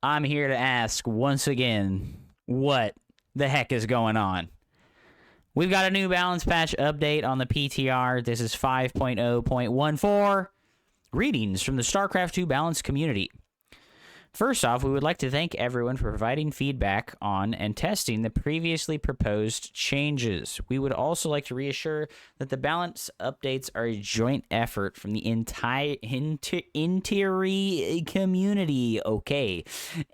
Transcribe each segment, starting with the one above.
I'm here to ask once again, what the heck is going on? We've got a new balance patch update on the PTR. This is 5.0.14. Greetings from the Starcraft 2 balance community. First off, we would like to thank everyone for providing feedback on and testing the previously proposed changes. We would also like to reassure that the balance updates are a joint effort from the entire interior community, okay?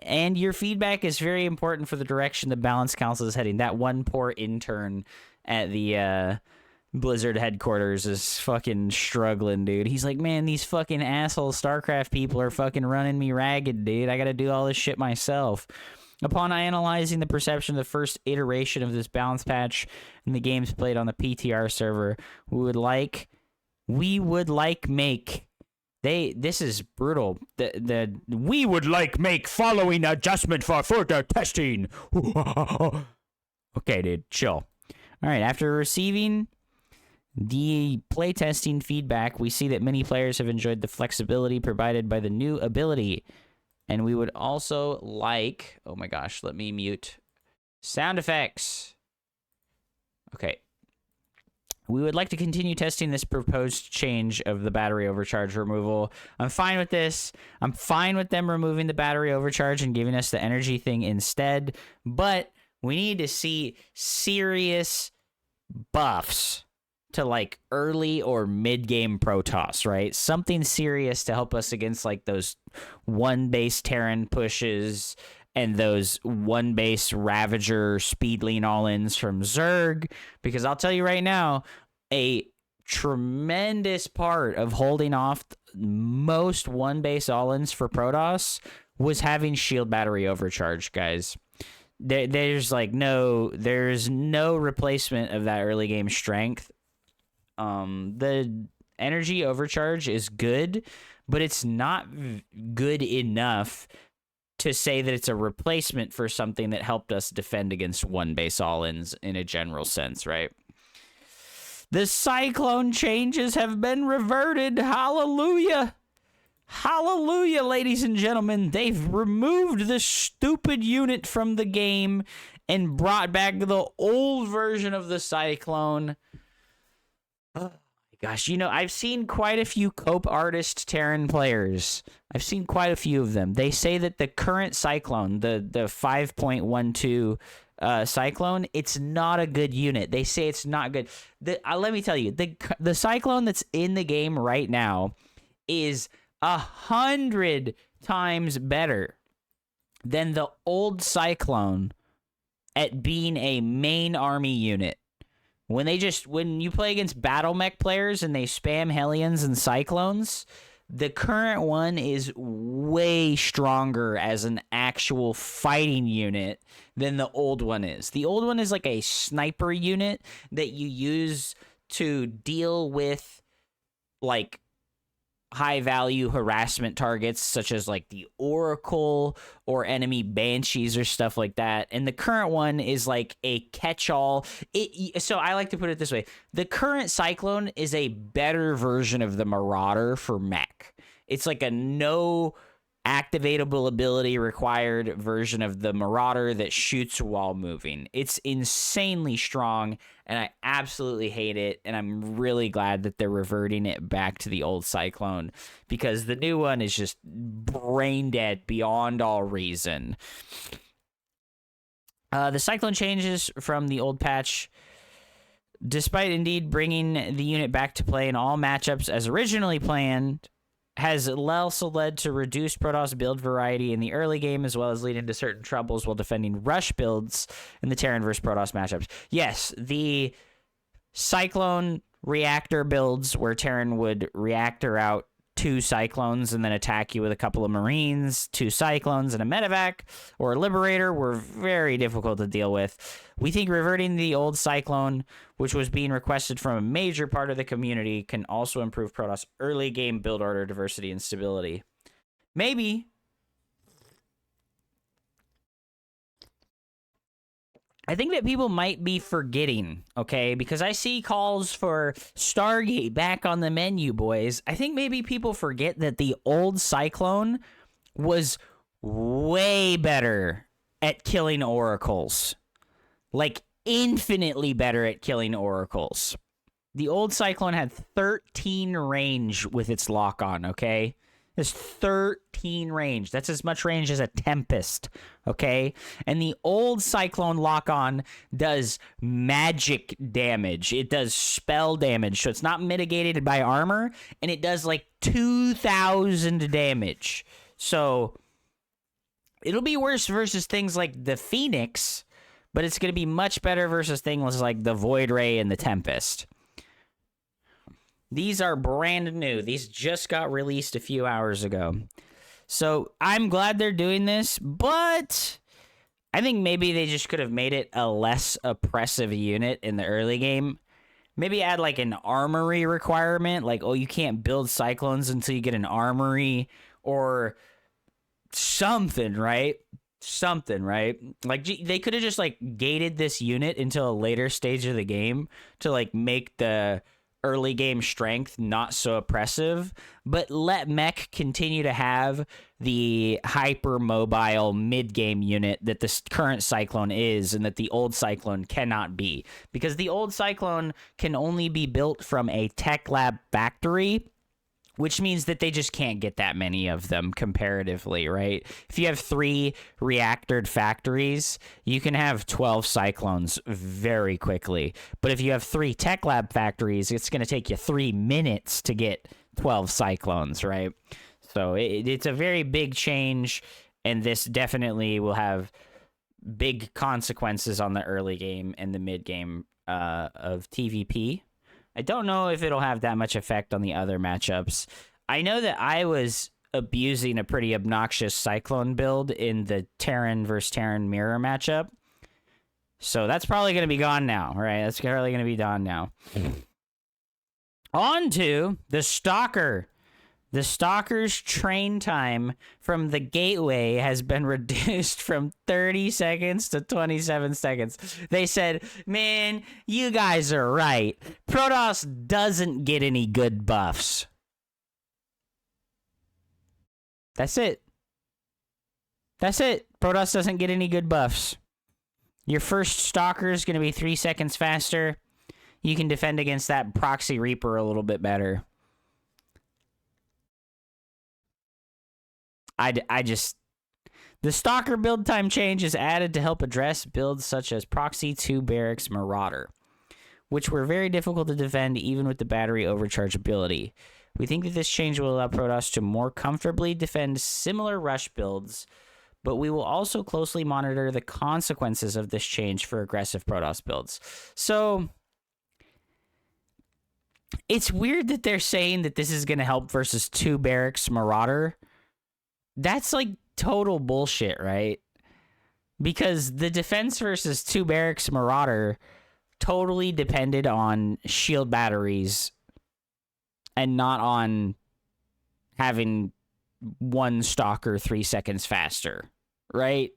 And your feedback is very important for the direction the Balance Council is heading. That one poor intern at the Blizzard headquarters is fucking struggling, dude. He's like, man, these fucking asshole StarCraft people are fucking running me ragged, dude. I gotta do all this shit myself. Upon analyzing the perception of the first iteration of this balance patch and the games played on the PTR server, we would like make following adjustment for further testing. Okay, dude, chill. All right, after receiving the playtesting feedback, we see that many players have enjoyed the flexibility provided by the new ability. And we would also like... Oh my gosh, let me mute sound effects. Okay. We would like to continue testing this proposed change of the battery overcharge removal. I'm fine with this. I'm fine with them removing the battery overcharge and giving us the energy thing instead. But we need to see serious buffs to like early or mid-game Protoss, right? Something serious to help us against like those one-base Taran pushes and those one-base Ravager speed lean all-ins from Zerg. Because I'll tell you right now, a tremendous part of holding off most one-base all-ins for Protoss was having shield battery overcharge, guys. There's no replacement of that early game strength. The energy overcharge is good, but it's not good enough to say that it's a replacement for something that helped us defend against one base all-ins in a general sense, right? The Cyclone changes have been reverted. Hallelujah. Hallelujah, ladies and gentlemen. They've removed the stupid unit from the game and brought back the old version of the Cyclone. Oh my gosh, you know, I've seen quite a few Cope artist Taran players. I've seen quite a few of them. They say that the current Cyclone, the 5.12 Cyclone, it's not a good unit. They say it's not good. Let me tell you, the Cyclone that's in the game right now is 100 times better than the old Cyclone at being a main army unit. When you play against battle mech players and they spam Hellions and Cyclones, the current one is way stronger as an actual fighting unit than the old one is. The old one is like a sniper unit that you use to deal with like high value harassment targets such as like the Oracle or enemy Banshees or stuff like that. And the current one is like a catch-all. So I like to put it this way. The current Cyclone is a better version of the Marauder for mech. It's like a no activatable ability required version of the Marauder that shoots while moving. It's insanely strong, and I absolutely hate it, and I'm really glad that they're reverting it back to the old Cyclone, because the new one is just brain dead beyond all reason. The Cyclone changes from the old patch, despite indeed bringing the unit back to play in all matchups as originally planned, has also led to reduced Protoss build variety in the early game, as well as leading to certain troubles while defending rush builds in the Taran vs. Protoss matchups. Yes, the Cyclone reactor builds where Taran would reactor out 2 Cyclones and then attack you with a couple of Marines, 2 Cyclones and a medevac, or a Liberator were very difficult to deal with. We think reverting the old Cyclone, which was being requested from a major part of the community, can also improve Protoss early game build order diversity and stability. Maybe. I think that people might be forgetting, okay? Because I see calls for Stargate back on the menu, boys. I think maybe people forget that the old Cyclone was way better at killing oracles. Like, infinitely better at killing oracles. The old Cyclone had 13 range with its lock-on, okay? There's 13 range. That's as much range as a Tempest, okay? And the old Cyclone lock-on does magic damage. It does spell damage, so it's not mitigated by armor, and it does like 2,000 damage. So it'll be worse versus things like the Phoenix, but it's going to be much better versus things like the Void Ray and the Tempest. These are brand new. These just got released a few hours ago. So I'm glad they're doing this, but I think maybe they just could have made it a less oppressive unit in the early game. Maybe add like an armory requirement, like, oh, you can't build Cyclones until you get an armory or something, right? Something, right? Like, they could have just like gated this unit until a later stage of the game to like make the early game strength not so oppressive, but let mech continue to have the hyper mobile mid game unit that this current Cyclone is and that the old Cyclone cannot be, because the old Cyclone can only be built from a tech lab factory, which means that they just can't get that many of them comparatively, right? If you have 3 reactored factories, you can have 12 Cyclones very quickly. But if you have 3 tech lab factories, it's going to take you 3 minutes to get 12 Cyclones, right? So it's a very big change, and this definitely will have big consequences on the early game and the mid game of TVP. I don't know if it'll have that much effect on the other matchups. I know that I was abusing a pretty obnoxious Cyclone build in the Taran versus Taran mirror matchup. So that's probably going to be gone now, right? That's probably going to be gone now. On to the Stalker. The Stalker's train time from the gateway has been reduced from 30 seconds to 27 seconds. They said, man, you guys are right. Protoss doesn't get any good buffs. That's it. That's it. Protoss doesn't get any good buffs. Your first Stalker is going to be 3 seconds faster. You can defend against that Proxy Reaper a little bit better. The Stalker build time change is added to help address builds such as Proxy 2 Barracks Marauder, which were very difficult to defend even with the battery overcharge ability. We think that this change will allow Protoss to more comfortably defend similar rush builds, but we will also closely monitor the consequences of this change for aggressive Protoss builds. So it's weird that they're saying that this is going to help versus 2 Barracks Marauder. That's like total bullshit, right? Because the defense versus 2 Barracks Marauder totally depended on shield batteries and not on having 1 Stalker 3 seconds faster, right?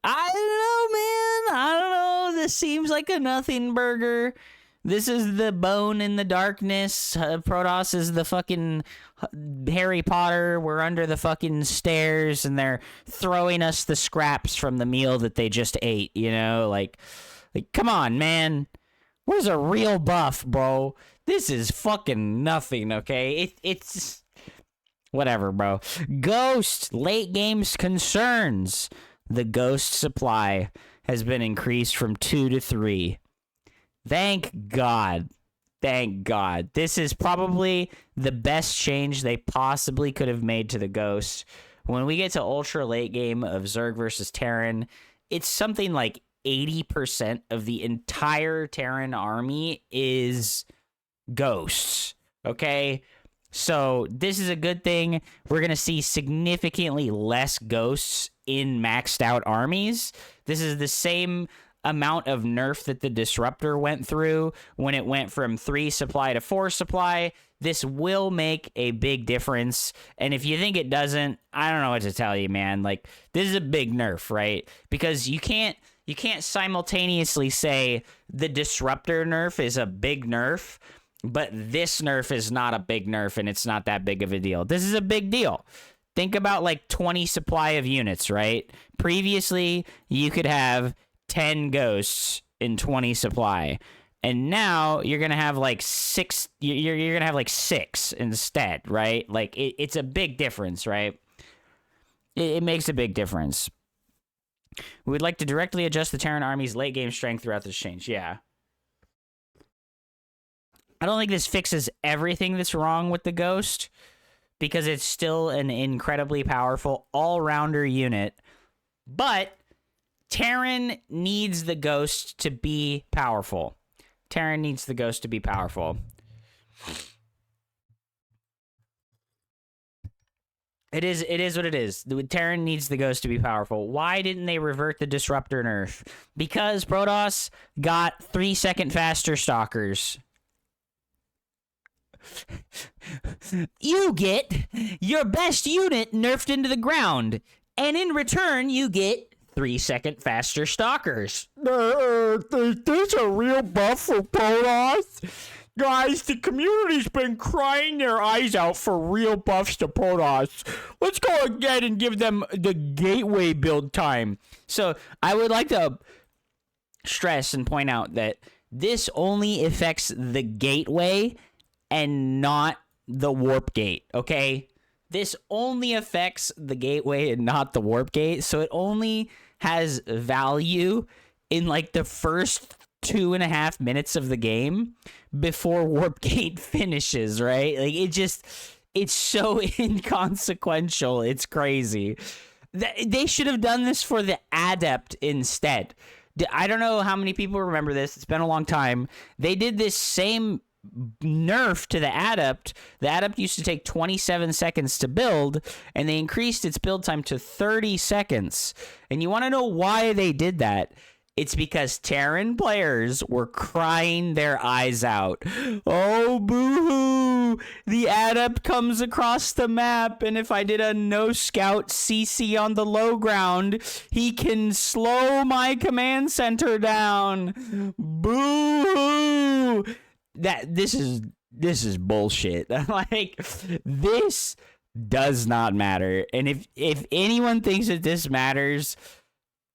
I don't know, man. I don't know. This seems like a nothing burger. This is the bone in the darkness. Protoss is the fucking Harry Potter. We're under the fucking stairs, and they're throwing us the scraps from the meal that they just ate, you know? Like come on, man. Where's a real buff, bro? This is fucking nothing, okay? It's... whatever, bro. Ghost. Late games concerns. The Ghost supply has been increased from 2 to 3. Thank God. Thank God. This is probably the best change they possibly could have made to the Ghost. When we get to ultra late game of Zerg versus Taran, it's something like 80% of the entire Taran army is Ghosts. Okay? So this is a good thing. We're going to see significantly less Ghosts in maxed out armies. This is the same amount of nerf that the Disruptor went through when it went from 3 supply to 4 supply. This will make a big difference. And if you think it doesn't, I don't know what to tell you, man. Like, this is a big nerf, right? Because you can't simultaneously say the Disruptor nerf is a big nerf, but this nerf is not a big nerf and it's not that big of a deal. This is a big deal. think about like 20 supply of units, right? Previously, you could have 10 ghosts in 20 supply. And now you're going to have like 6. You're going to have like 6 instead, right? Like it's a big difference, right? It makes a big difference. We would like to directly adjust the Taran army's late game strength throughout this change. Yeah. I don't think this fixes everything that's wrong with the Ghost, because it's still an incredibly powerful all-rounder unit. But Taran needs the Ghost to be powerful. Taran needs the Ghost to be powerful. It is what it is. Taran needs the Ghost to be powerful. Why didn't they revert the Disruptor nerf? Because Protoss got 3-second faster Stalkers. You get your best unit nerfed into the ground, and in return, you get 3-second faster Stalkers. Is this a real buff for Protoss? Guys, the community's been crying their eyes out for real buffs to Protoss. Let's go again and give them the gateway build time. So, I would like to stress and point out that this only affects the gateway and not the warp gate, okay? This only affects the gateway and not the warp gate, so it only has value in like the first 2.5 minutes of the game before warp gate finishes, right? Like it's so inconsequential. It's crazy. They should have done this for the Adept instead. I don't know how many people remember this. It's been a long time. They did this same nerf to the Adept. The Adept used to take 27 seconds to build, and they increased its build time to 30 seconds. And you want to know why they did that? It's because Taran players were crying their eyes out. Oh, boo-hoo! The Adept comes across the map, and if I did a no-scout CC on the low ground, he can slow my command center down. Boo-hoo! This is bullshit. Like, this does not matter. And if anyone thinks that this matters,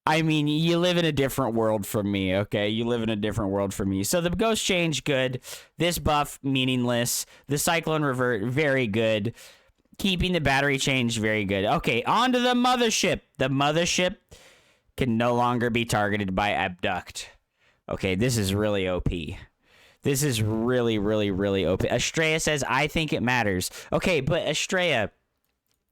I mean, you live in a different world from me, okay? You live in a different world from me. So the Ghost change, good. This buff, meaningless. The Cyclone revert, very good. Keeping the battery change, very good. Okay, on to the Mothership. The Mothership can no longer be targeted by Abduct. Okay, this is really OP. This is really, really, really OP. Hupsaiya says, I think it matters. Okay, but Hupsaiya,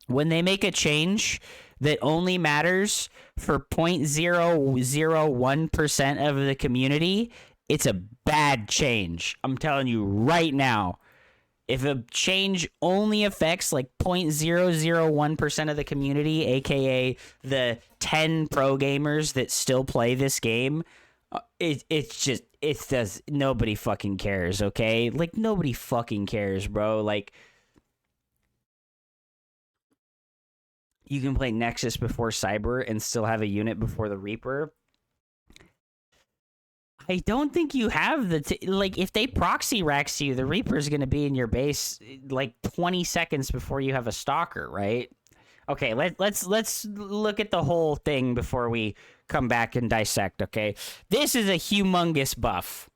when they make a change that only matters for 0.001% of the community, it's a bad change. I'm telling you right now. If a change only affects like 0.001% of the community, aka the 10 pro gamers that still play this game, nobody fucking cares, okay? Like, nobody fucking cares, bro. Like, you can play Nexus before Cyber and still have a unit before the Reaper. I don't think you have like, if they proxy racks you, the Reaper's going to be in your base like 20 seconds before you have a Stalker, right? Okay, let's look at the whole thing before we come back and dissect, okay? This is a humongous buff.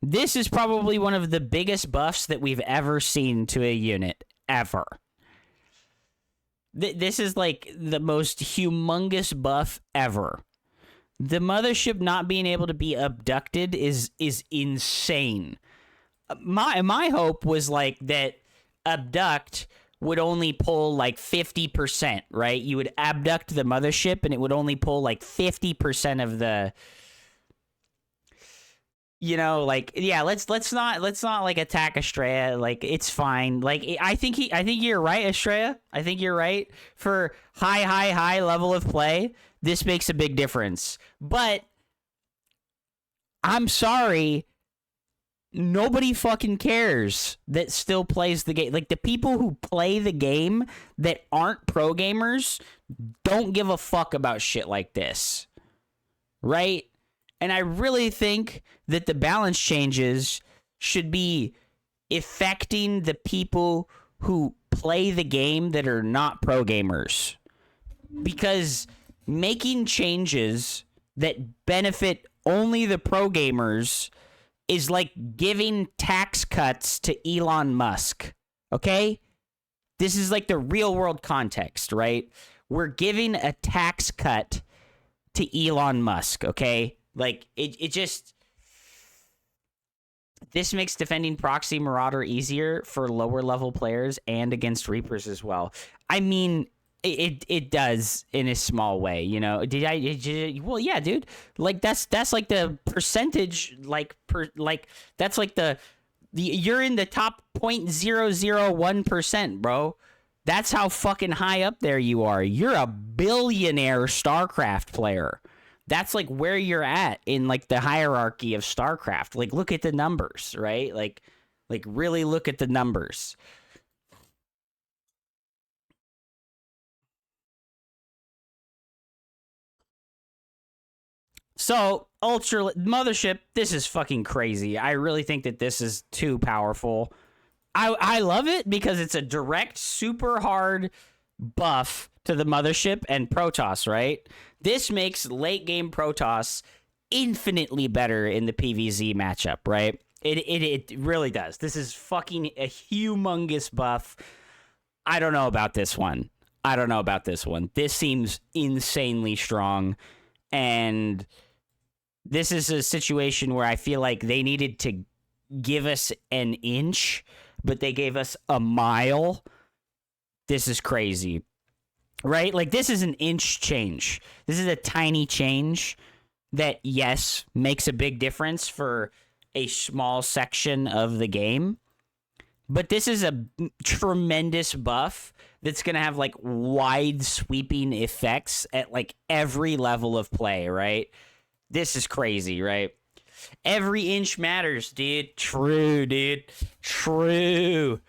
This is probably one of the biggest buffs that we've ever seen to a unit, ever. This is like the most humongous buff ever. The Mothership not being able to be abducted is insane. My hope was like that abduct would only pull like 50%, right? You would abduct the Mothership and it would only pull like 50% of the, you know, like, yeah, let's not like attack Hupsaiya. Like, it's fine. Like, I think you're right, Hupsaiya. I think you're right. For high level of play, this makes a big difference. But I'm sorry, nobody fucking cares that still plays the game. Like, the people who play the game that aren't pro gamers don't give a fuck about shit like this. Right? And I really think that the balance changes should be affecting the people who play the game that are not pro gamers. Because making changes that benefit only the pro gamers is like giving tax cuts to Elon Musk. Okay? This is like the real world context, right? We're giving a tax cut to Elon Musk, okay? Like, it just... This makes defending Proxy Marauder easier for lower level players and against Reapers as well. I mean, it does in a small way, you know? Well, yeah, dude. Like, that's like the percentage, that's like the you're in the top 0.001%, bro. That's how fucking high up there you are. You're a billionaire StarCraft player. That's like where you're at in like the hierarchy of StarCraft. Like, look at the numbers, right? Like really look at the numbers. So, Ultra Mothership, this is fucking crazy. I really think that this is too powerful. I love it because it's a direct, super hard buff to the Mothership and Protoss, right? This makes late game Protoss infinitely better in the PvZ matchup, right? It really does. This is fucking a humongous buff. I don't know about this one. This seems insanely strong. And this is a situation where I feel like they needed to give us an inch, but they gave us a mile. This is crazy, right? Like, this is an inch change. This is a tiny change that, yes, makes a big difference for a small section of the game. But this is a tremendous buff that's going to have, like, wide sweeping effects at, like, every level of play, right? This is crazy, right? Every inch matters, dude. True, dude. True.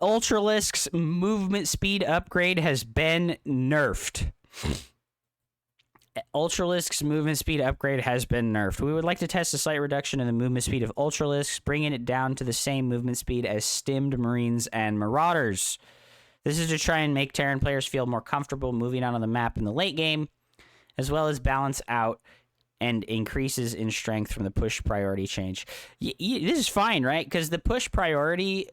Ultralisk's movement speed upgrade has been nerfed. Ultralisk's movement speed upgrade has been nerfed. We would like to test a slight reduction in the movement speed of Ultralisks, bringing it down to the same movement speed as stimmed Marines and Marauders. This is to try and make Taran players feel more comfortable moving out on the map in the late game, as well as balance out and increases in strength from the push priority change. This is fine, right? Because the push priority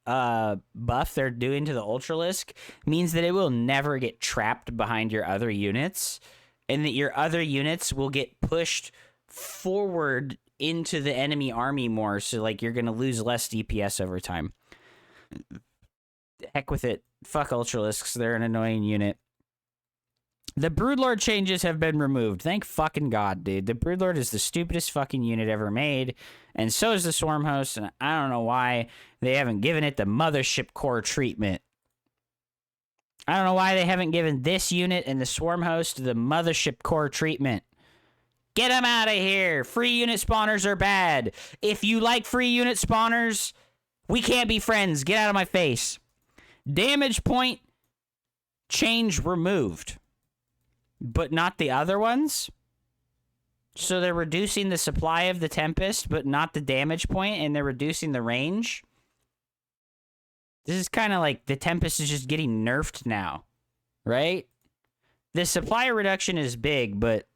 buff they're doing to the Ultralisk means that it will never get trapped behind your other units, and that your other units will get pushed forward into the enemy army more, so like you're gonna lose less DPS over time. Heck with it. Fuck Ultralisks, they're an annoying unit. The Broodlord changes have been removed. Thank fucking God, dude. The Broodlord is the stupidest fucking unit ever made, and so is the Swarm Host, and I don't know why they haven't given it the Mothership Core treatment. I don't know why they haven't given this unit and the Swarm Host the Mothership Core treatment. Get them out of here. Free unit spawners are bad. If you like free unit spawners, we can't be friends. Get out of my face. Damage point change removed, but not the other ones. So they're reducing the supply of the Tempest, but not the damage point, and they're reducing the range. This is kind of like the Tempest is just getting nerfed now, right? The supply reduction is big, but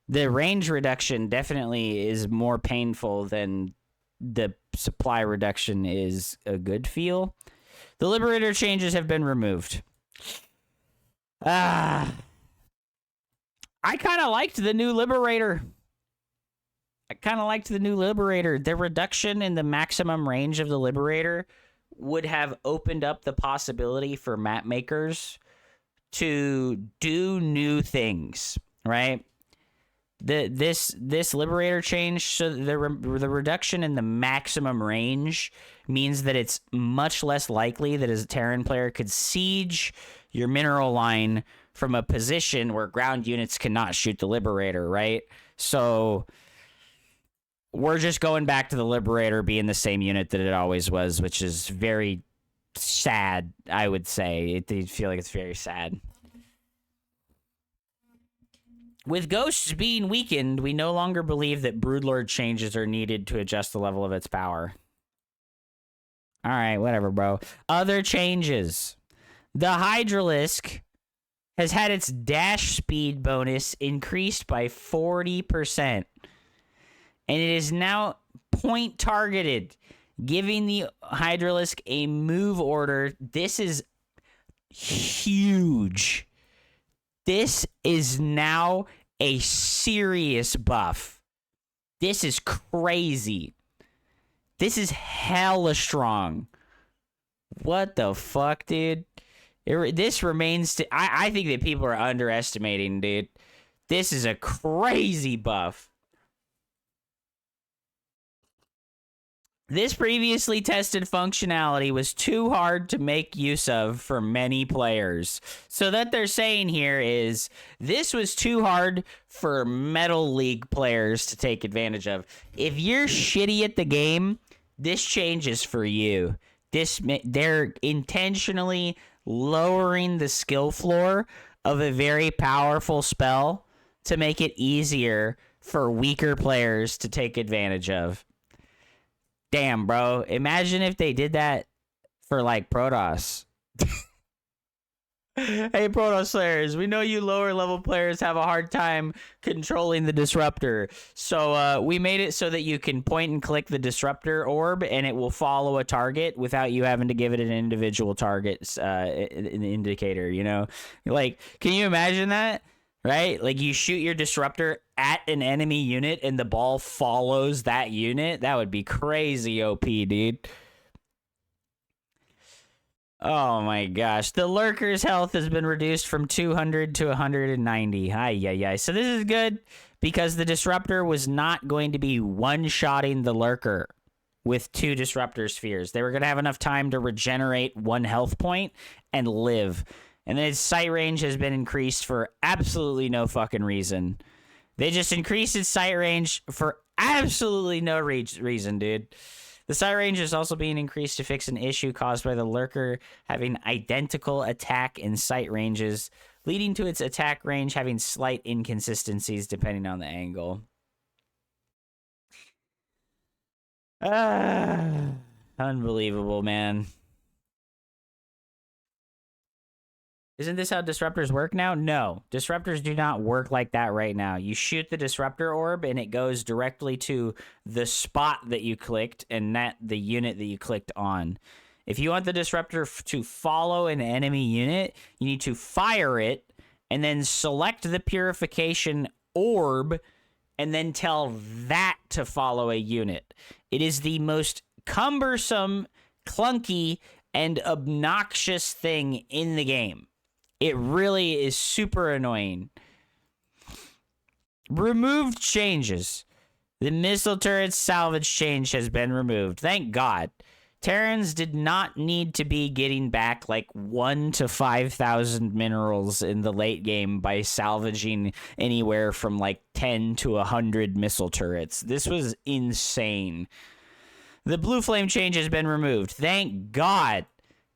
the range reduction definitely is more painful than the supply reduction is a good feel. The Liberator changes have been removed. I kind of liked the new Liberator. The reduction in the maximum range of the Liberator would have opened up the possibility for map makers to do new things, right? This Liberator change, so the reduction in the maximum range means that it's much less likely that a Taran player could siege your mineral line from a position where ground units cannot shoot the Liberator, right? So we're just going back to the Liberator being the same unit that it always was, which is very sad, I would say. I feel like it's very sad. With Ghosts being weakened, we no longer believe that Broodlord changes are needed to adjust the level of its power. All right, whatever, bro. Other changes. The Hydralisk has had its dash speed bonus increased by 40%. And it is now point targeted, giving the Hydralisk a move order. This is huge. This is now a serious buff. This is crazy. This is hella strong. What the fuck, dude? This remains to... I think that people are underestimating, dude. This is a crazy buff. This previously tested functionality was too hard to make use of for many players. So that they're saying here is this was too hard for Metal League players to take advantage of. If you're shitty at the game, this change is for you. They're intentionally lowering the skill floor of a very powerful spell to make it easier for weaker players to take advantage of. Damn, bro. Imagine if they did that for, like, Protoss. Hey, Protoss players, we know you lower level players have a hard time controlling the Disruptor. So we made it so that you can point and click the Disruptor orb and it will follow a target without you having to give it an individual target an indicator, you know? Like, can you imagine that? Right? Like, you shoot your Disruptor at an enemy unit and the ball follows that unit? That would be crazy OP, dude. Oh my gosh. The Lurker's health has been reduced from 200 to 190. Ay. So this is good because the Disruptor was not going to be one-shotting the Lurker with 2 Disruptor spheres. They were going to have enough time to regenerate 1 health point and live. And then its sight range has been increased for absolutely no fucking reason. They just increased its sight range for absolutely no reason, dude. The sight range is also being increased to fix an issue caused by the Lurker having identical attack and sight ranges, leading to its attack range having slight inconsistencies depending on the angle. Unbelievable, man. Isn't this how Disruptors work now? No. Disruptors do not work like that right now. You shoot the Disruptor orb, and it goes directly to the spot that you clicked and not the unit that you clicked on. If you want the Disruptor to follow an enemy unit, you need to fire it, and then select the Purification orb, and then tell that to follow a unit. It is the most cumbersome, clunky, and obnoxious thing in the game. It really is super annoying. Removed changes. The missile turret salvage change has been removed. Thank God. Terrans did not need to be getting back like 1 to 5,000 minerals in the late game by salvaging anywhere from like 10 to 100 missile turrets. This was insane. The blue flame change has been removed. Thank God.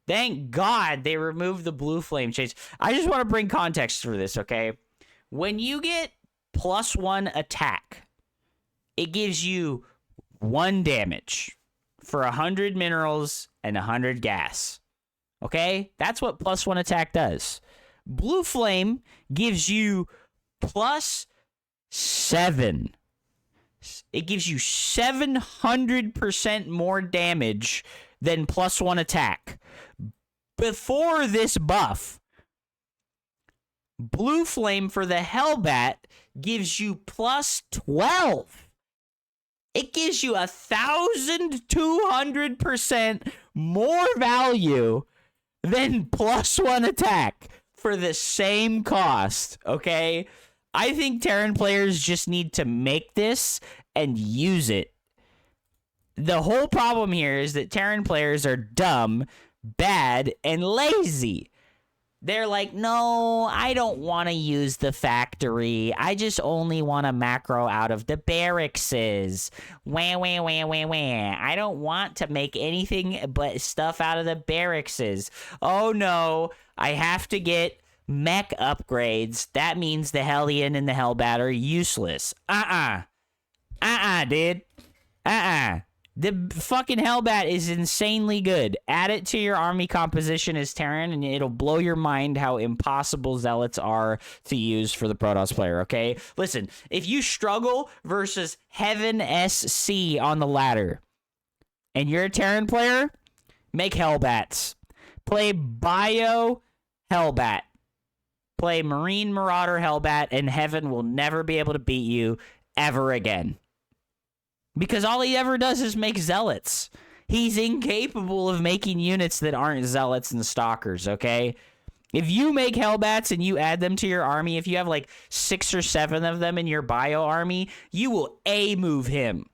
Thank God they removed the blue flame change. I just want to bring context for this, okay? When you get +1 attack, it gives you 1 damage for 100 minerals and 100 gas. Okay? That's what +1 attack does. Blue flame gives you +7. It gives you 700% more damage than +1 attack. Before this buff, blue flame for the Hellbat gives you +12. It gives you 1,200% more value than +1 attack for the same cost, okay? I think Taran players just need to make this and use it. The whole problem here is that Taran players are dumb, bad, and lazy. They're like, no, I don't want to use the factory. I just only want to macro out of the barracks. Wah. I don't want to make anything but stuff out of the barracks. Oh no, I have to get mech upgrades. That means the Hellion and the Hellbat are useless. Dude. The fucking Hellbat is insanely good. Add it to your army composition as Taran, and it'll blow your mind how impossible Zealots are to use for the Protoss player, okay? Listen, if you struggle versus Heaven SC on the ladder, and you're a Taran player, make Hellbats. Play Bio Hellbat. Play Marine Marauder Hellbat, and Heaven will never be able to beat you ever again. Because all he ever does is make Zealots. He's incapable of making units that aren't Zealots and Stalkers, okay? If you make Hellbats and you add them to your army, if you have like 6 or 7 of them in your bio army, you will A-move him.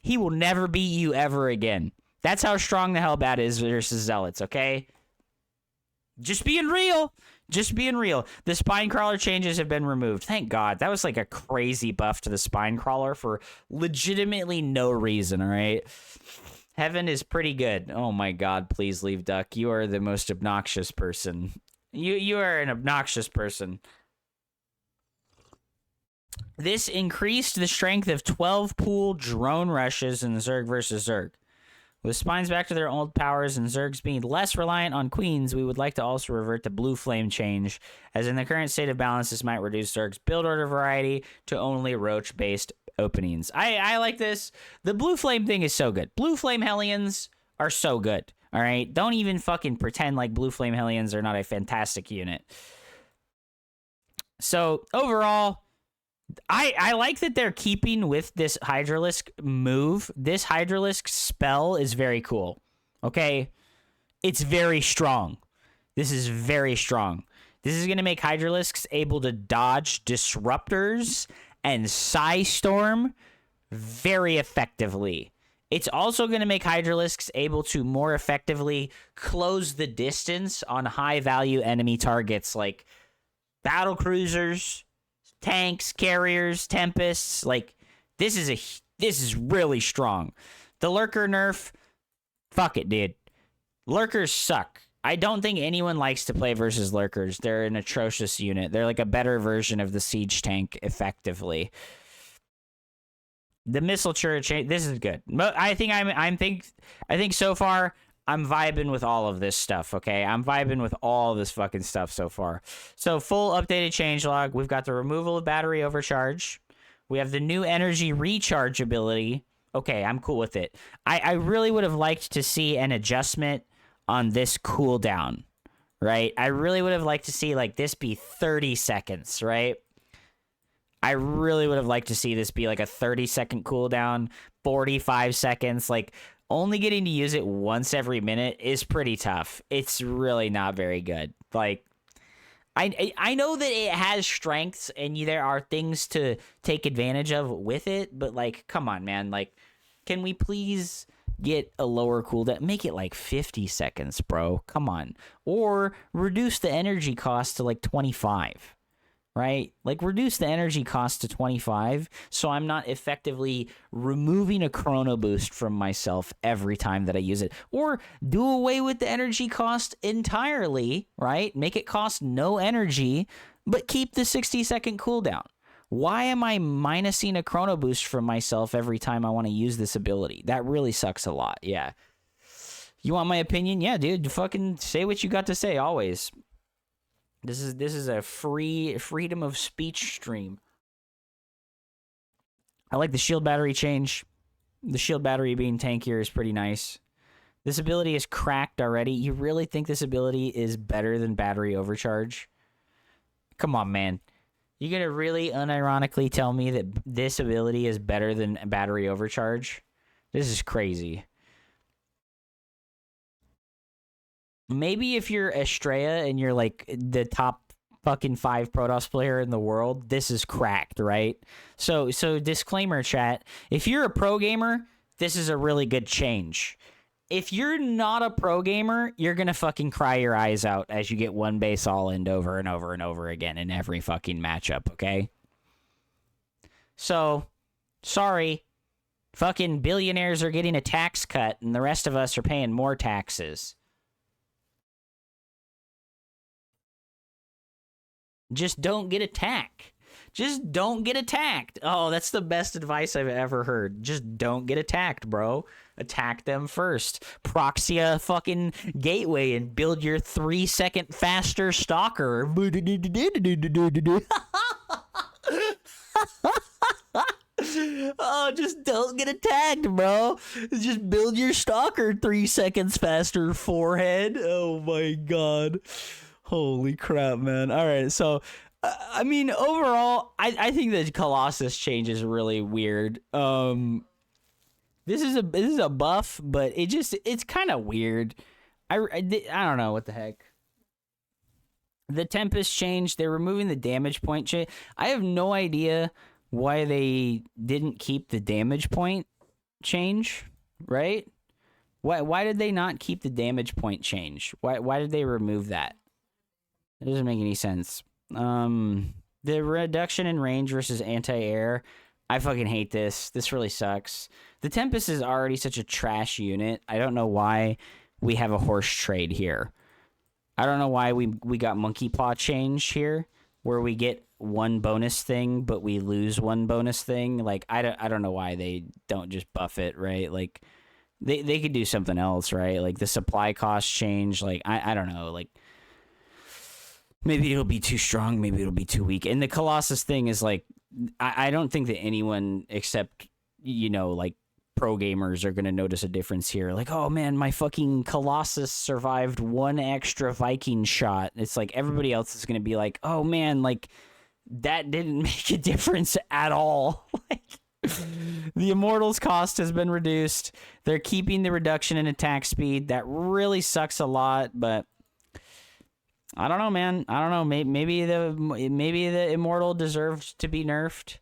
He will never beat you ever again. That's how strong the Hellbat is versus Zealots, okay? Just being real. Just being real. The spine crawler changes have been removed. Thank God. That was like a crazy buff to the spine crawler for legitimately no reason, all right? Heaven is pretty good. Oh my God, please leave, Duck. You are the most obnoxious person. You are an obnoxious person. This increased the strength of 12 pool drone rushes in Zerg versus Zerg. With spines back to their old powers and Zergs being less reliant on queens, we would like to also revert to blue flame change, as in the current state of balance, this might reduce Zerg's build order variety to only roach-based openings. I like this. The blue flame thing is so good. Blue flame Hellions are so good, all right? Don't even fucking pretend like blue flame Hellions are not a fantastic unit. So, overall, I like that they're keeping with this Hydralisk move. This Hydralisk spell is very cool. Okay? It's very strong. This is very strong. This is going to make Hydralisks able to dodge Disruptors and Psystorm very effectively. It's also going to make Hydralisks able to more effectively close the distance on high-value enemy targets like battle cruisers, tanks, carriers, tempests. Like, this is really strong. The Lurker nerf, fuck it, dude. Lurkers suck. I don't think anyone likes to play versus Lurkers. They're an atrocious unit. They're like a better version of the siege tank, effectively. The missile turret change. This is good. I think so far I'm vibing with all of this stuff, okay? I'm vibing with all this fucking stuff so far. So, full updated changelog. We've got the removal of battery overcharge. We have the new energy recharge ability. Okay, I'm cool with it. I really would have liked to see an adjustment on this cooldown, right? I really would have liked to see, like, this be 30 seconds, right? I really would have liked to see this be, like, a 30-second cooldown, 45 seconds, like, only getting to use it once every minute is pretty tough. It's really not very good. Like, I know that it has strengths and there are things to take advantage of with it, but, like, come on, man. Like, can we please get a lower cooldown? Make it, like, 50 seconds, bro. Come on. Or reduce the energy cost to, like, 25. Right? Like, reduce the energy cost to 25 so I'm not effectively removing a chrono boost from myself every time that I use it. Or do away with the energy cost entirely, right? Make it cost no energy, but keep the 60-second cooldown. Why am I minusing a chrono boost from myself every time I want to use this ability? That really sucks a lot, yeah. You want my opinion? Yeah, dude, fucking say what you got to say, always. This is a freedom of speech stream. I like the shield battery change. The shield battery being tankier is pretty nice. This ability is cracked already. You really think this ability is better than battery overcharge? Come on, man. You gonna really unironically tell me that this ability is better than battery overcharge? This is crazy. Maybe if you're Estrella and you're like the top fucking 5 Protoss player in the world, this is cracked, right? So disclaimer, chat. If you're a pro gamer, this is a really good change. If you're not a pro gamer, you're gonna fucking cry your eyes out as you get one base all-in over and over and over again in every fucking matchup, okay? So, sorry. Fucking billionaires are getting a tax cut and the rest of us are paying more taxes. Just don't get attacked. Just don't get attacked. Oh, that's the best advice I've ever heard. Just don't get attacked, bro. Attack them first. Proxy a fucking gateway and build your 3-second faster stalker. Oh, just don't get attacked, bro. Just build your stalker 3 seconds faster, forehead. Oh my god. Holy crap, man. All right, so I mean, overall, I think the Colossus change is really weird. This is a buff, but it's kind of weird. I don't know what the heck. The Tempest change, they're removing the damage point change. I have no idea why they didn't keep the damage point change, right? Why did they not keep the damage point change? Why did they remove that? It doesn't make any sense. The reduction in range versus anti-air, I fucking hate this. This really sucks. The Tempest is already such a trash unit. I don't know why we have a horse trade here. I don't know why we got Monkey Paw change here, where we get one bonus thing, but we lose one bonus thing. Like, I don't know why they don't just buff it, right? Like, they could do something else, right? Like, the supply cost change, like, I don't know, like, maybe it'll be too strong, maybe it'll be too weak. And the Colossus thing is, like, I don't think that anyone except, you know, like, pro gamers are going to notice a difference here. Like, oh, man, my fucking Colossus survived one extra Viking shot. It's like everybody else is going to be like, oh, man, like, that didn't make a difference at all. Like, the Immortals cost has been reduced. They're keeping the reduction in attack speed. That really sucks a lot, but I don't know, man. I don't know. Maybe the Immortal deserved to be nerfed.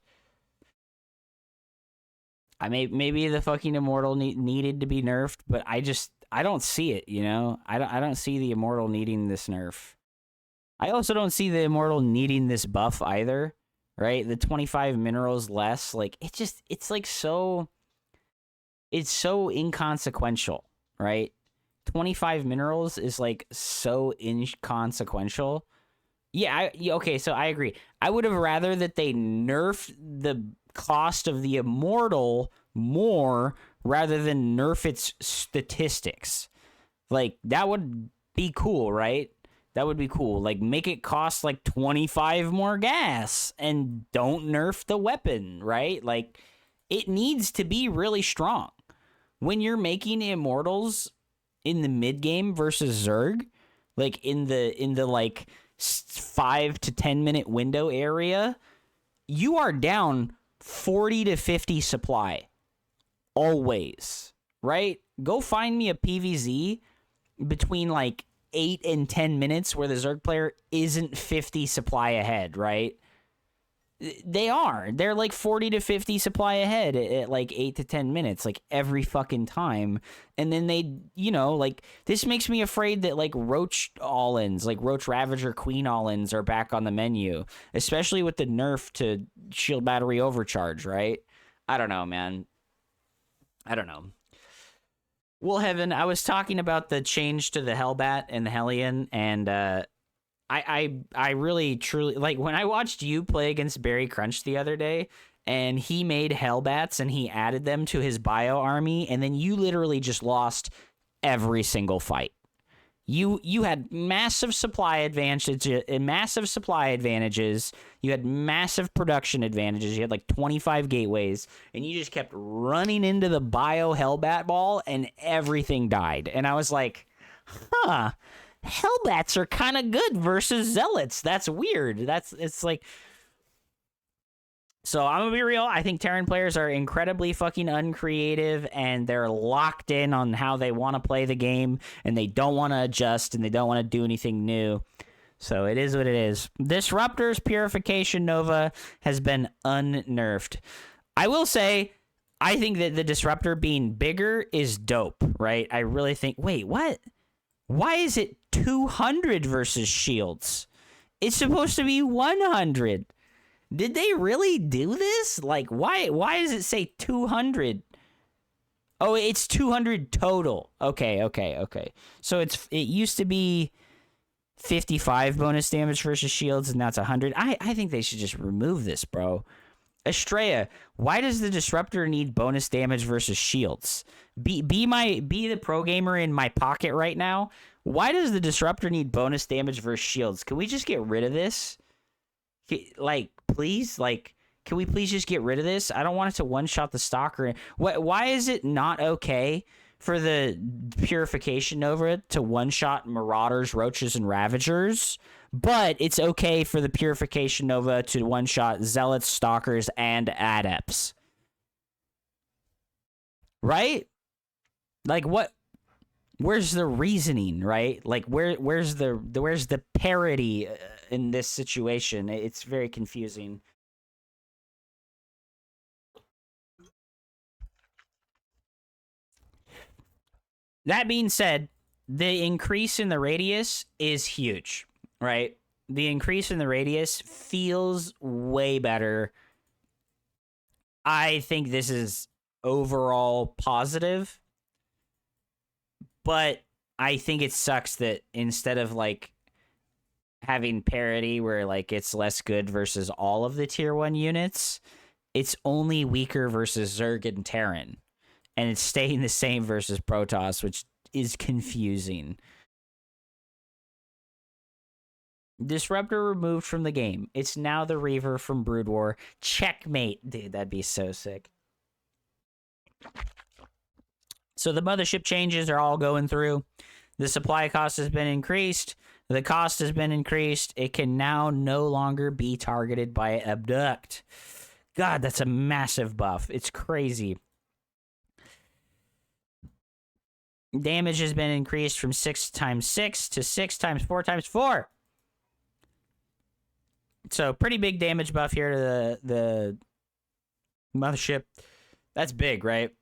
Maybe the fucking Immortal needed to be nerfed, but I don't see it, you know? I don't see the Immortal needing this nerf. I also don't see the Immortal needing this buff either, right? The 25 minerals less, like, it's so inconsequential, right? 25 minerals is, like, so inconsequential. Yeah, okay, so I agree. I would have rather that they nerfed the cost of the Immortal more rather than nerf its statistics. Like, that would be cool, right? That would be cool. Like, make it cost, like, 25 more gas and don't nerf the weapon, right? Like, it needs to be really strong. When you're making Immortals in the mid game versus Zerg, like, in the like 5 to 10 minute window area, you are down 40 to 50 supply always, right? Go find me a PvZ between, like, 8 and 10 minutes where the Zerg player isn't 50 supply ahead, right? They're like 40 to 50 supply ahead at like 8 to 10 minutes, like, every fucking time. And then they, you know, like, this makes me afraid that, like, Roach all-ins, like Roach Ravager Queen all-ins are back on the menu, especially with the nerf to shield battery overcharge, right? I don't know, man. I don't know. Well, Heaven, I was talking about the change to the Hellbat and the Hellion, and I really, truly, like, when I watched you play against Barry Crunch the other day, and he made Hellbats and he added them to his bio army, and then you literally just lost every single fight. You had massive supply advantages. You had massive production advantages. You had like 25 gateways, and you just kept running into the bio Hellbat ball, and everything died. And I was like, huh. Hellbats are kind of good versus Zealots. That's weird. It's like... So I'm gonna be real. I think Taran players are incredibly fucking uncreative, and they're locked in on how they want to play the game, and they don't want to adjust, and they don't want to do anything new. So it is what it is. Disruptor's Purification Nova has been unnerfed. I will say, I think that the Disruptor being bigger is dope, right? I really think... Wait, what? Why is it 200 versus shields? It's supposed to be 100. Did they really do this? Like, why does it say 200? Oh, it's 200 total. Okay. So it used to be 55 bonus damage versus shields, and now it's 100. I think they should just remove this, bro. Hupsaiya, why does the Disruptor need bonus damage versus shields? Be the pro gamer in my pocket right now. Why does the Disruptor need bonus damage versus shields? Can we just get rid of this? Like, please? Like, can we please just get rid of this? I don't want it to one-shot the Stalker. Why is it not okay for the Purification Nova to one-shot Marauders, Roaches, and Ravagers, but it's okay for the Purification Nova to one-shot Zealots, Stalkers, and Adepts? Right? Like, what? Where's the reasoning, right? Like, where's the parity in this situation? It's very confusing. That being said, the increase in the radius is huge, right? The increase in the radius feels way better. I think this is overall positive, but I think it sucks that instead of like having parity where like it's less good versus all of the tier 1 units, it's only weaker versus Zerg and Taran. And it's staying the same versus Protoss, which is confusing. Disruptor removed from the game. It's now the Reaver from Brood War. Checkmate. Dude, that'd be so sick. So the Mothership changes are all going through. The supply cost has been increased. The cost has been increased. It can now no longer be targeted by Abduct. God, that's a massive buff. It's crazy. Damage has been increased from 6 times 6 to 6 times 4 times 4. So pretty big damage buff here to the Mothership. That's big, right?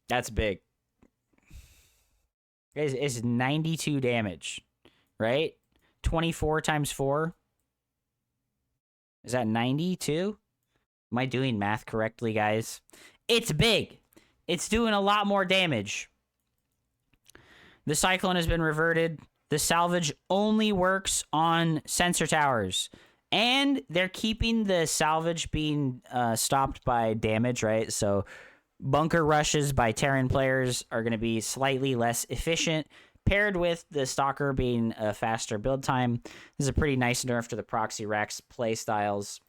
That's big. It's 92 damage, right? 24 times 4. Is that 92? Am I doing math correctly, guys? It's big. It's doing a lot more damage. The Cyclone has been reverted. The salvage only works on sensor towers. And they're keeping the salvage being stopped by damage, right? So bunker rushes by Taran players are going to be slightly less efficient, paired with the Stalker being a faster build time. This is a pretty nice nerf to the Proxy Rex playstyles.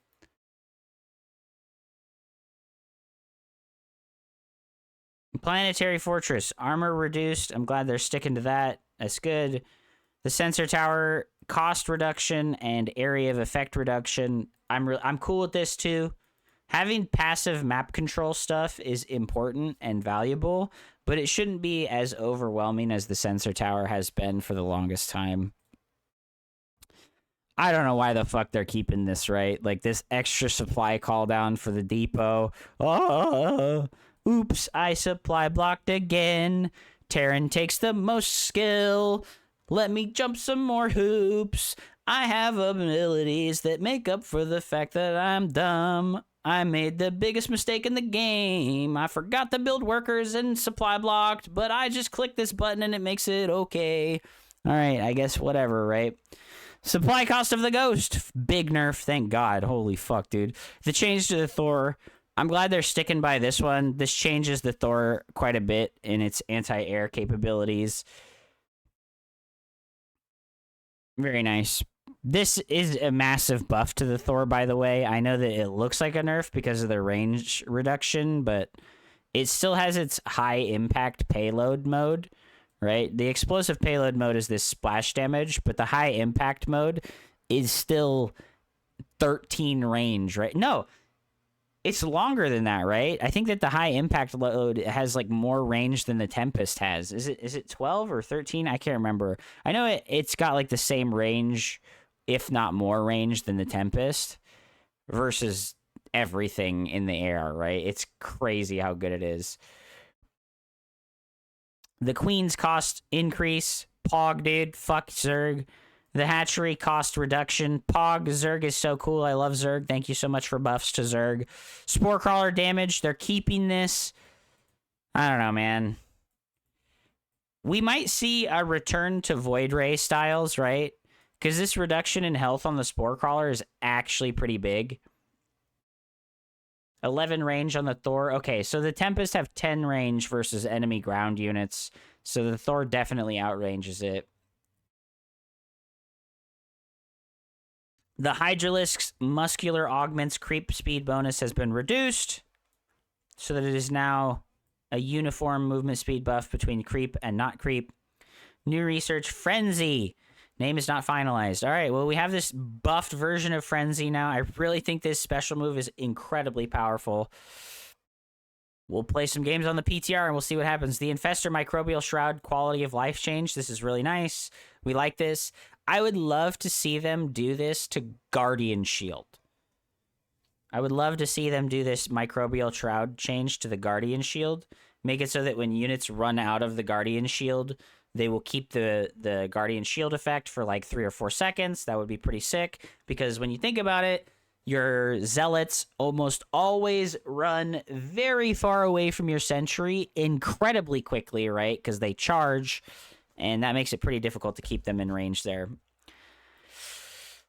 Planetary Fortress, armor reduced. I'm glad they're sticking to that. That's good. The sensor tower, cost reduction and area of effect reduction. I'm cool with this too. Having passive map control stuff is important and valuable, but it shouldn't be as overwhelming as the sensor tower has been for the longest time. I don't know why the fuck they're keeping this, right? Like this extra supply call down for the depot. Oh, oops, I supply blocked again. Taran takes the most skill. Let me jump some more hoops. I have abilities that make up for the fact that I'm dumb. I made the biggest mistake in the game. I forgot to build workers and supply blocked, but I just click this button and it makes it okay. All right, I guess whatever, right? Supply cost of the Ghost. Big nerf, thank God. Holy fuck, dude. The change to the Thor. I'm glad they're sticking by this one. This changes the Thor quite a bit in its anti-air capabilities. Very nice. This is a massive buff to the Thor, by the way. I know that it looks like a nerf because of the range reduction, but it still has its high impact payload mode, right? The explosive payload mode is this splash damage, but the high impact mode is still 13 range, right? No, it's longer than that, right? I think that the high impact load has like more range than the Tempest has. Is it 12 or 13? I can't remember. I know it's got like the same range, if not more range than the Tempest versus everything in the air, right? It's crazy how good it is. The Queen's cost increase. Pog, dude. Fuck Zerg. The hatchery cost reduction. Pog, Zerg is so cool. I love Zerg. Thank you so much for buffs to Zerg. Spore crawler damage. They're keeping this. I don't know, man. we might see a return to Void Ray styles, right? Because this reduction in health on the Spore Crawler is actually pretty big. 11 range on the Thor. Okay, so the Tempest have 10 range versus enemy ground units. So the Thor definitely outranges it. The Hydralisk's muscular augments creep speed bonus has been reduced so that it is now a uniform movement speed buff between creep and not creep. New research, Frenzy. Name is not finalized. All right, well, we have this buffed version of Frenzy now. I really think this special move is incredibly powerful. We'll play some games on the PTR and we'll see what happens. The Infestor Microbial Shroud quality of life change. This is really nice. We like this. I would love to see them do this to Guardian Shield. I would love to see them do this Microbial Shroud change to the Guardian Shield. Make it so that when units run out of the Guardian Shield, they will keep the Guardian Shield effect for like 3 or 4 seconds. That would be pretty sick. Because when you think about it, your Zealots almost always run very far away from your sentry incredibly quickly, right? Because they charge, and that makes it pretty difficult to keep them in range there.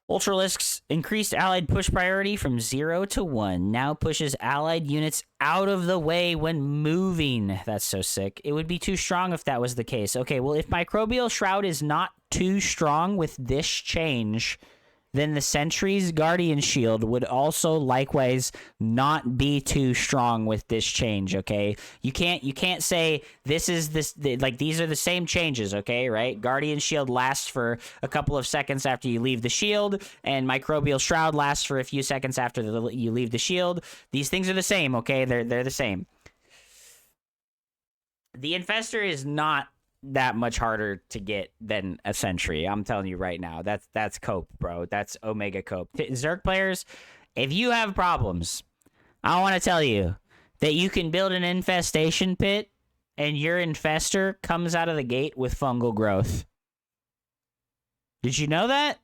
Ultralisk's increased allied push priority from 0 to 1 now pushes allied units out of the way when moving. That's so sick. It would be too strong if that was the case. Okay, well, if Microbial Shroud is not too strong with this change, then the Sentry's Guardian Shield would also likewise not be too strong with this change, okay? You can't say this is this, like, these are the same changes, okay, right? Guardian Shield lasts for a couple of seconds after you leave the shield, and Microbial Shroud lasts for a few seconds after you leave the shield. These things are the same, okay? They're the same. The Infestor is not that much harder to get than a Sentry. I'm telling you right now. That's cope, bro. That's Omega cope. Zerg players, if you have problems, I want to tell you that you can build an infestation pit and your Infestor comes out of the gate with fungal growth. Did you know that?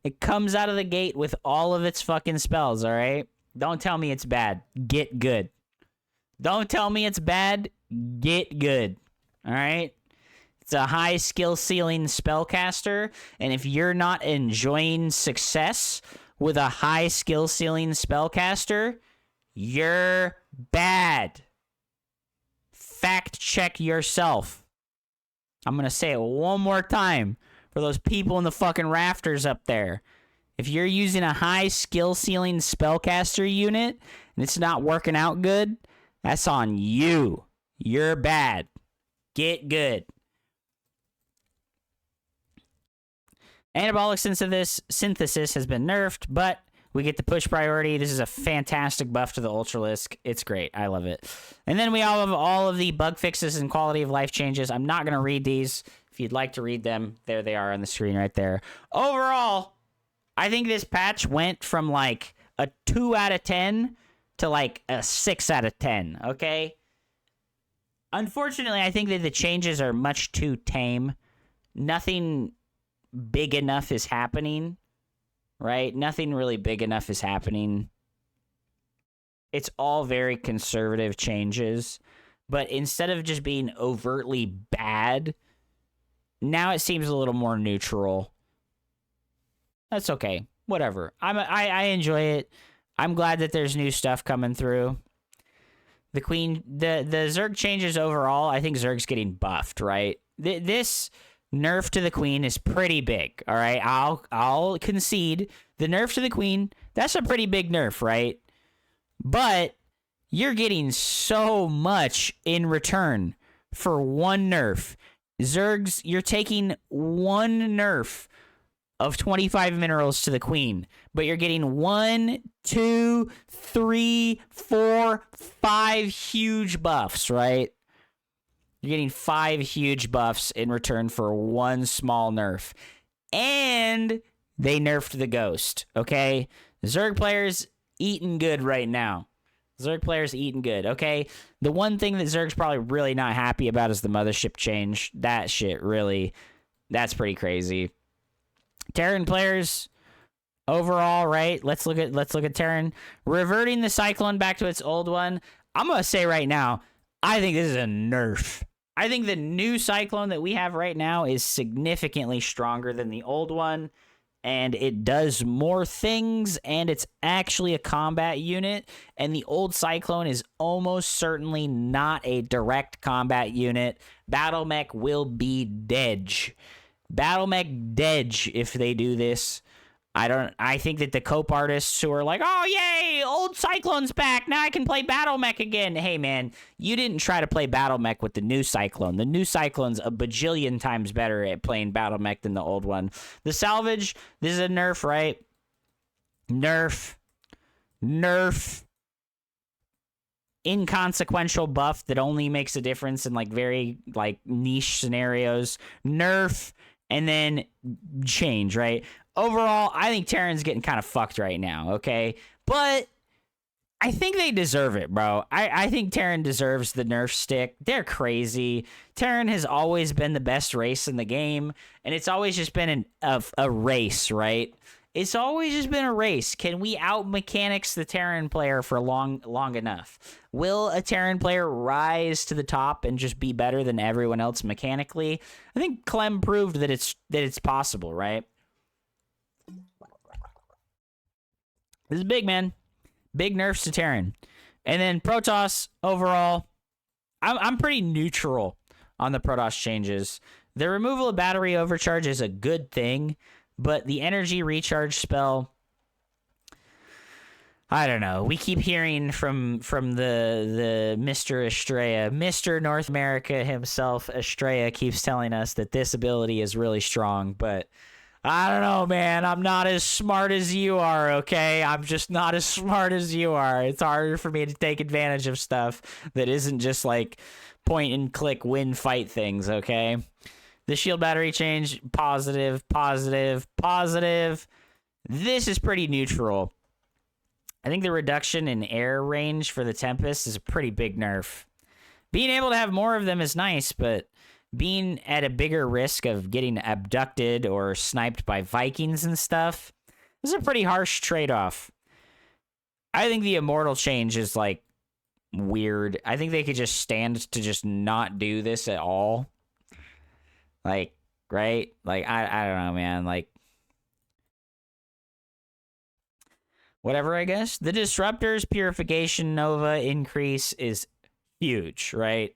It comes out of the gate with all of its fucking spells, all right? Don't tell me it's bad. Get good. Don't tell me it's bad. Get good. All right? It's a high skill ceiling spellcaster, and if you're not enjoying success with a high skill ceiling spellcaster, you're bad. Fact check yourself. I'm gonna say it one more time for those people in the fucking rafters up there. If you're using a high skill ceiling spellcaster unit and it's not working out good, that's on you. You're bad. Get good. Anabolic synthesis has been nerfed, but we get the push priority. This is a fantastic buff to the Ultralisk. It's great. I love it. And then we all have all of the bug fixes and quality of life changes. I'm not going to read these. If you'd like to read them, there they are on the screen right there. Overall, I think this patch went from like a 2 out of 10 to like a 6 out of 10, okay? Unfortunately, I think that the changes are much too tame. Nothing big enough is happening, right? Nothing really big enough is happening. It's all very conservative changes, but instead of just being overtly bad, now it seems a little more neutral. That's okay. Whatever. I enjoy it. I'm glad that there's new stuff coming through. The Zerg changes overall, I think Zerg's getting buffed, right? This nerf to the Queen is pretty big, all right? I'll concede. The nerf to the Queen, that's a pretty big nerf, right? But you're getting so much in return for one nerf. Zergs, you're taking one nerf of 25 minerals to the Queen, but you're getting 1, 2, 3, 4, 5 huge buffs, right? You're getting 5 huge buffs in return for one small nerf. And they nerfed the Ghost, okay? Zerg players eating good right now. Zerg players eating good, okay? The one thing that Zerg's probably really not happy about is the Mothership change. That shit really, that's pretty crazy. Taran players overall, right? Let's look at Taran reverting the Cyclone back to its old one. I'm gonna say right now, I think this is a nerf. I think the new Cyclone that we have right now is significantly stronger than the old one, and it does more things, and it's actually a combat unit, and the old Cyclone is almost certainly not a direct combat unit. Battle Mech will be dead. Battle Mech dead if they do this. I think that the cope artists who are like, oh, yay, old Cyclone's back. Now I can play Battle Mech again. Hey, man, you didn't try to play Battle Mech with the new Cyclone. The new Cyclone's a bajillion times better at playing Battle Mech than the old one. The salvage, this is a nerf, right? Nerf. Inconsequential buff that only makes a difference in like very like niche scenarios. Nerf, and then change, right? Overall, I think Taran's getting kind of fucked right now, okay? But I think they deserve it, bro. I think Taran deserves the Nerf stick. They're crazy. Taran has always been the best race in the game, and it's always just been a race, right? It's always just been a race. Can we out-mechanics the Taran player for long enough? Will a Taran player rise to the top and just be better than everyone else mechanically? I think Clem proved that it's possible, right? This is big, man. Big nerfs to Taran. And then Protoss, overall, I'm pretty neutral on the Protoss changes. The removal of battery overcharge is a good thing, but the energy recharge spell, I don't know. We keep hearing from the Mr. Estrella. Mr. North America himself, Estrella, keeps telling us that this ability is really strong, but I don't know, man. I'm not as smart as you are, okay? I'm just not as smart as you are. It's harder for me to take advantage of stuff that isn't just like point and click win fight things, okay? The shield battery change, positive. This is pretty neutral. I think the reduction in air range for the Tempest is a pretty big nerf. Being able to have more of them is nice, but being at a bigger risk of getting abducted or sniped by Vikings and stuff is a pretty harsh trade-off. I think the Immortal change is, like, weird. I think they could just stand to just not do this at all. Like, right? Like, I don't know, man. Like, whatever, I guess. The Disruptor's Purification Nova increase is huge, right?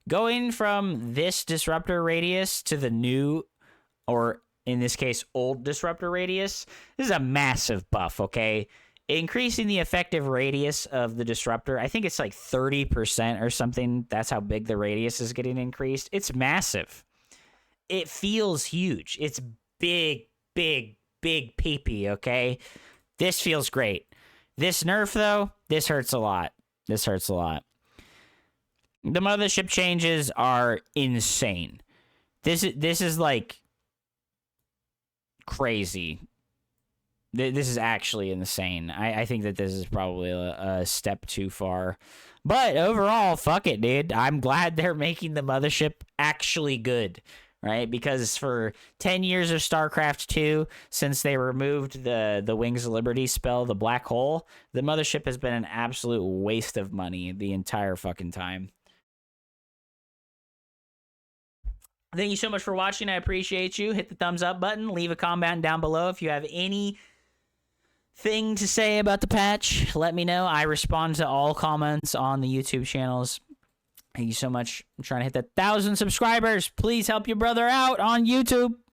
Going from this Disruptor radius to the new, or in this case, old Disruptor radius, this is a massive buff, okay? Increasing the effective radius of the Disruptor, I think it's like 30% or something. That's how big the radius is getting increased. It's massive. It feels huge. It's big pee-pee, okay? This feels great. This nerf, though, this hurts a lot. The Mothership changes are insane. This is like crazy. This is actually insane. I think that this is probably a step too far. But overall, fuck it, dude. I'm glad they're making the Mothership actually good, right? Because for 10 years of StarCraft 2, since they removed the Wings of Liberty spell, the Black Hole, the Mothership has been an absolute waste of money the entire fucking time. Thank you so much for watching. I appreciate you. Hit the thumbs up button. Leave a comment down below if you have anything to say about the patch. Let me know. I respond to all comments on the YouTube channels. Thank you so much. I'm trying to hit 1,000 subscribers. Please help your brother out on YouTube.